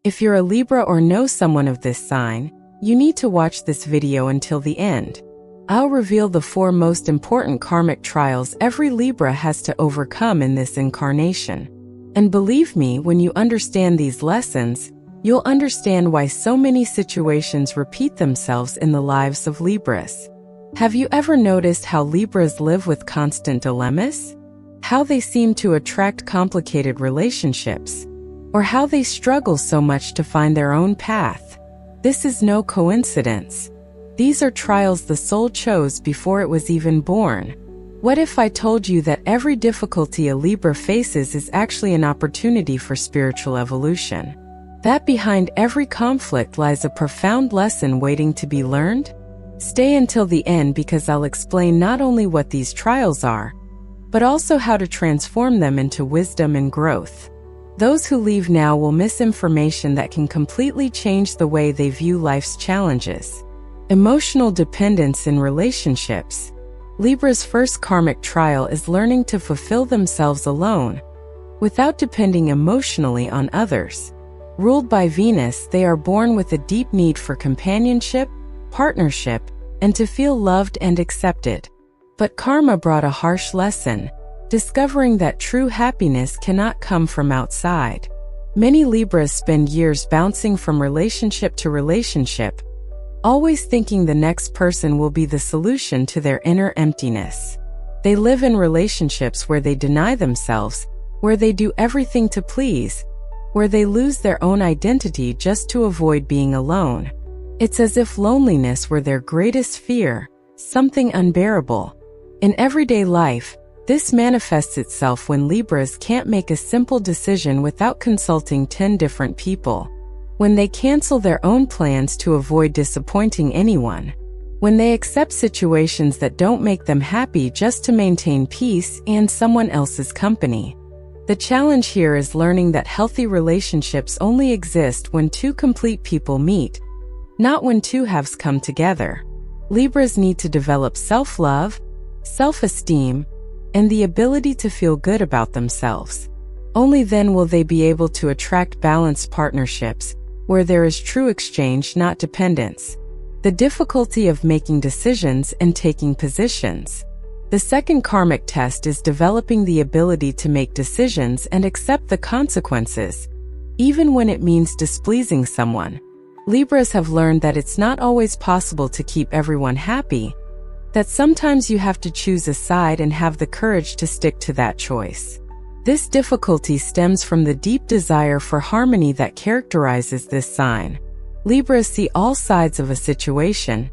If you're a Libra or know someone of this sign, you need to watch this video until the end. I'll reveal the 4 most important karmic trials every Libra has to overcome in this incarnation. And believe me, when you understand these lessons, you'll understand why so many situations repeat themselves in the lives of Libras. Have you ever noticed how Libras live with constant dilemmas? How they seem to attract complicated relationships? Or how they struggle so much to find their own path? This is no coincidence. These are trials the soul chose before it was even born. What if I told you that every difficulty a Libra faces is actually an opportunity for spiritual evolution? That behind every conflict lies a profound lesson waiting to be learned? Stay until the end because I'll explain not only what these trials are, but also how to transform them into wisdom and growth. Those who leave now will miss information that can completely change the way they view life's challenges. Emotional dependence in relationships. Libra's first karmic trial is learning to fulfill themselves alone, without depending emotionally on others. Ruled by Venus, they are born with a deep need for companionship, partnership, and to feel loved and accepted. But karma brought a harsh lesson, discovering that true happiness cannot come from outside. Many Libras spend years bouncing from relationship to relationship, always thinking the next person will be the solution to their inner emptiness. They live in relationships where they deny themselves, where they do everything to please, where they lose their own identity just to avoid being alone. It's as if loneliness were their greatest fear, something unbearable. In everyday life, this manifests itself when Libras can't make a simple decision without consulting 10 different people. When they cancel their own plans to avoid disappointing anyone. When they accept situations that don't make them happy just to maintain peace and someone else's company. The challenge here is learning that healthy relationships only exist when 2 complete people meet, not when 2 halves come together. Libras need to develop self-love, self-esteem, and the ability to feel good about themselves. Only then will they be able to attract balanced partnerships, where there is true exchange, not dependence. The difficulty of making decisions and taking positions. The second karmic test is developing the ability to make decisions and accept the consequences, even when it means displeasing someone. Libras have learned that it's not always possible to keep everyone happy, that sometimes you have to choose a side and have the courage to stick to that choice. This difficulty stems from the deep desire for harmony that characterizes this sign. Libras see all sides of a situation,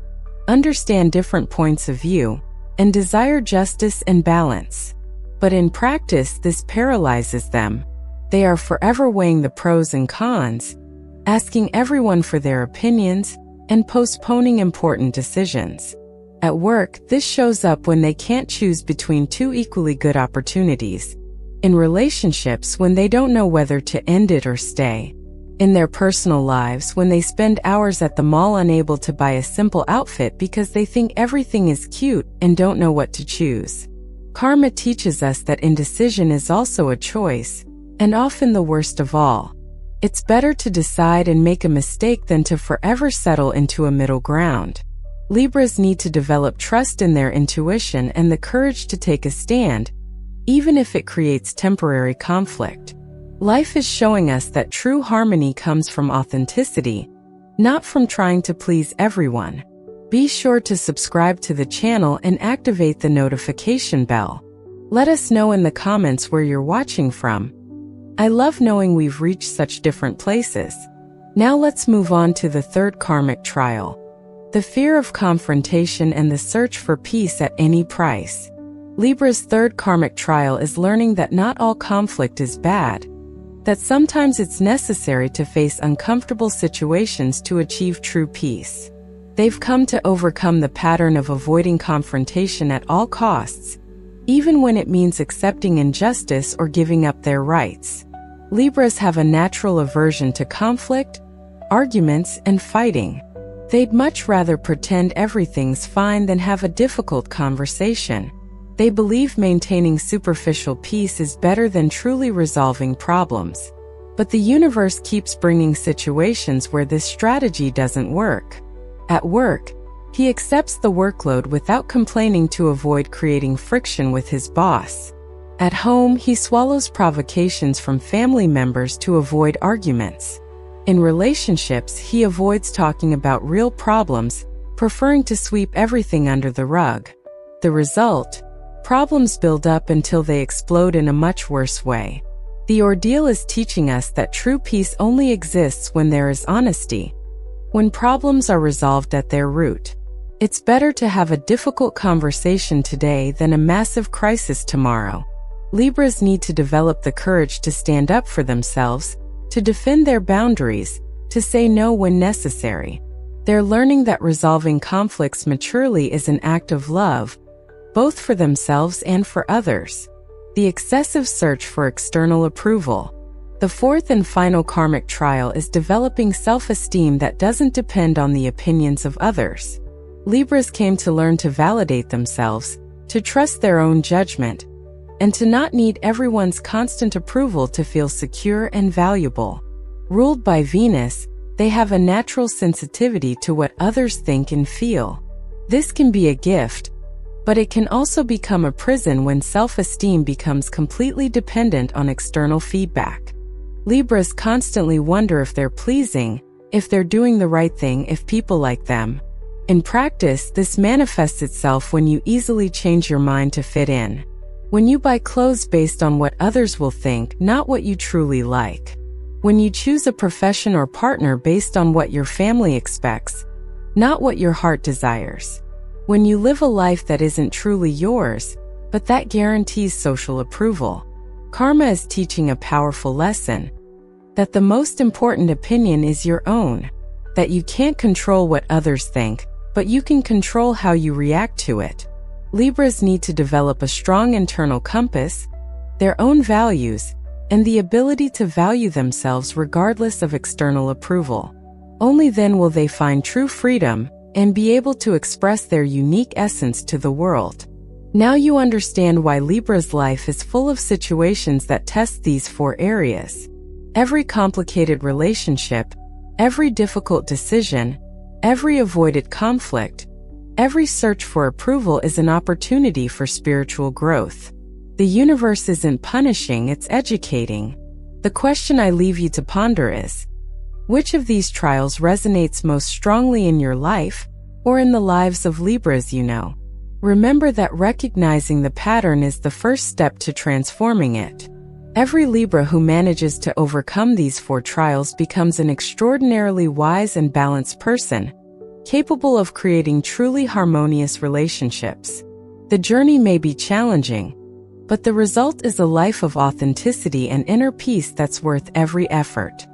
understand different points of view, and desire justice and balance. But in practice, this paralyzes them. They are forever weighing the pros and cons, asking everyone for their opinions, and postponing important decisions. At work, this shows up when they can't choose between 2 equally good opportunities. In relationships, when they don't know whether to end it or stay. In their personal lives, when they spend hours at the mall unable to buy a simple outfit because they think everything is cute and don't know what to choose. Karma teaches us that indecision is also a choice, and often the worst of all. It's better to decide and make a mistake than to forever settle into a middle ground. Libras need to develop trust in their intuition and the courage to take a stand, even if it creates temporary conflict. Life is showing us that true harmony comes from authenticity, not from trying to please everyone. Be sure to subscribe to the channel and activate the notification bell. Let us know in the comments where you're watching from. I love knowing we've reached such different places. Now let's move on to the third karmic trial. The fear of confrontation and the search for peace at any price. Libra's third karmic trial is learning that not all conflict is bad, that sometimes it's necessary to face uncomfortable situations to achieve true peace. They've come to overcome the pattern of avoiding confrontation at all costs, even when it means accepting injustice or giving up their rights. Libras have a natural aversion to conflict, arguments, and fighting. They'd much rather pretend everything's fine than have a difficult conversation. They believe maintaining superficial peace is better than truly resolving problems. But the universe keeps bringing situations where this strategy doesn't work. At work, he accepts the workload without complaining to avoid creating friction with his boss. At home, he swallows provocations from family members to avoid arguments. In relationships, he avoids talking about real problems, preferring to sweep everything under the rug. The result? Problems build up until they explode in a much worse way. The ordeal is teaching us that true peace only exists when there is honesty, when problems are resolved at their root. It's better to have a difficult conversation today than a massive crisis tomorrow. Libras need to develop the courage to stand up for themselves, to defend their boundaries, to say no when necessary. They're learning that resolving conflicts maturely is an act of love, both for themselves and for others. The excessive search for external approval. The fourth and final karmic trial is developing self-esteem that doesn't depend on the opinions of others. Libras came to learn to validate themselves, to trust their own judgment, and to not need everyone's constant approval to feel secure and valuable. Ruled by Venus, they have a natural sensitivity to what others think and feel. This can be a gift, but it can also become a prison when self-esteem becomes completely dependent on external feedback. Libras constantly wonder if they're pleasing, if they're doing the right thing, if people like them. In practice, this manifests itself when you easily change your mind to fit in. When you buy clothes based on what others will think, not what you truly like. When you choose a profession or partner based on what your family expects, not what your heart desires. When you live a life that isn't truly yours, but that guarantees social approval. Karma is teaching a powerful lesson. That the most important opinion is your own. That you can't control what others think, but you can control how you react to it. Libras need to develop a strong internal compass, their own values, and the ability to value themselves regardless of external approval. Only then will they find true freedom and be able to express their unique essence to the world. Now you understand why Libra's life is full of situations that test these four areas. Every complicated relationship, every difficult decision, every avoided conflict, every search for approval is an opportunity for spiritual growth. The universe isn't punishing, it's educating. The question I leave you to ponder is, which of these trials resonates most strongly in your life or in the lives of Libras you know? Remember that recognizing the pattern is the first step to transforming it. Every Libra who manages to overcome these four trials becomes an extraordinarily wise and balanced person, capable of creating truly harmonious relationships. The journey may be challenging, but the result is a life of authenticity and inner peace that's worth every effort.